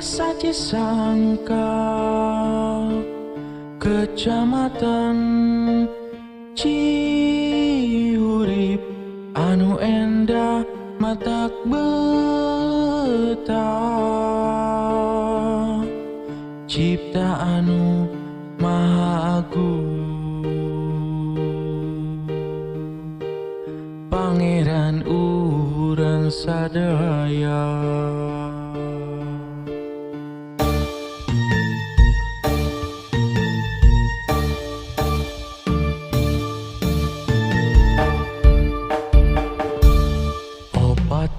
Desa Cisangka, Kecamatan Cihurip, anu endah matak betah, ciptaanu maha agung, Pangeran urang sadaya.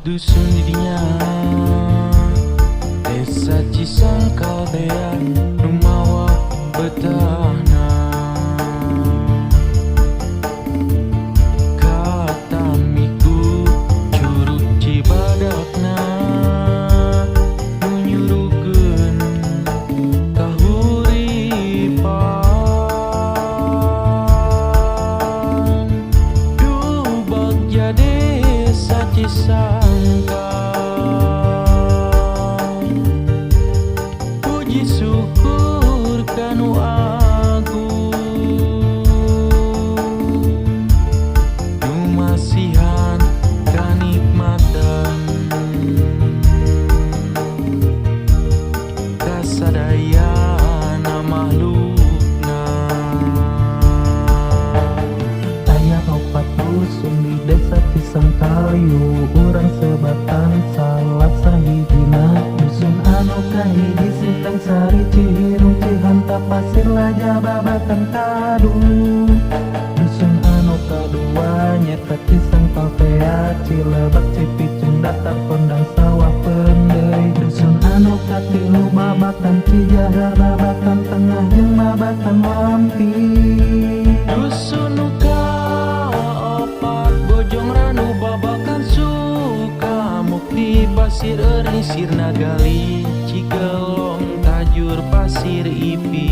Dusun didinya Desa Cisangkal bea rumawa betahna, katamiku curug Cibadakna nunyurukeun kahuripan. Duh bagja Desa Cisangkal, puji syukur kanu agung, dumasihan kanikmatan kasadayana makhlukna. Aya 4 dusun di Desa Cisangkal, urang sebatan salah sahijina. Dusun anu kahiji Sintang Sari, Cihirung, Cihanta, Pasir Laja, Babakan, Kadung. Dusun anu kadua nyata Cisangkal tea, Cilebak, Cipicung, Datar, Kondang, Sawah, Pendei. Dusun anu katilu Babakan Cijahar, Babakan Tengah, jeung Babakan Lampi. Dusun kaopat Bojong Ranu, Babakan Sukamukti, Pasir Eri, Sirna Gali, Cigelong, Tajur, Pasir Ipi.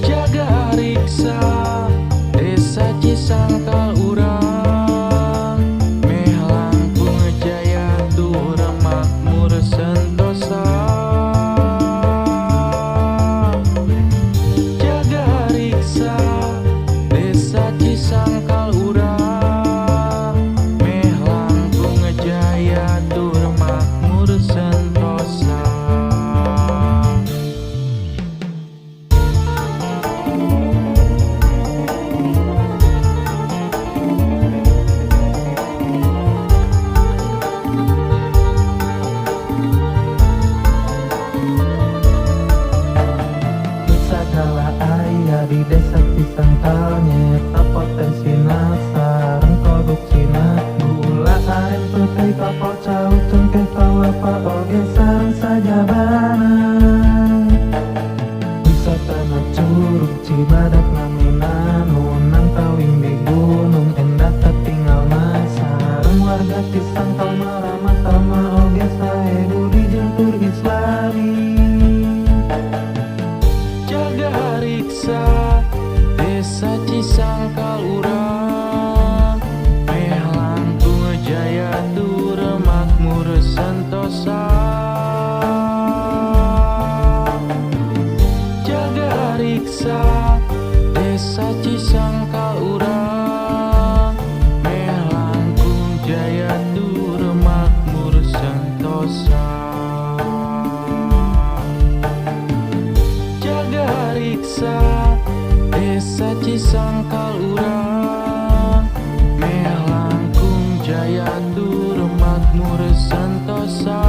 Jaga riksa Desa Cisangkal urang, meh langkung jaya durang makmur sentosa. Jaga riksa Desa Cisangkal urang, meh langkung jaya dur makmur sentosa. Sagala aya di Desa Cisangkal, nyata potensina sareng produksina. Gula aren peuting kapal cau cengkeh kalapa oge sareng sajabana. Wisatana Curug Cibadak laminan, hunang kawing di Gunung Endah katinggalna. Sareng warga Cisangkal maramat tama oge sae budi jeung tur islami. Jaga riksa Desa Cisangkal urang, meh langkung jaya dur makmur sentosa. Jaga riksa Desa Cisangkal urang, meh langkung jaya dur makmur sentosa. Jaga riksa Desa Cisangkal urang, meh langkung jaya dur makmur sentosa.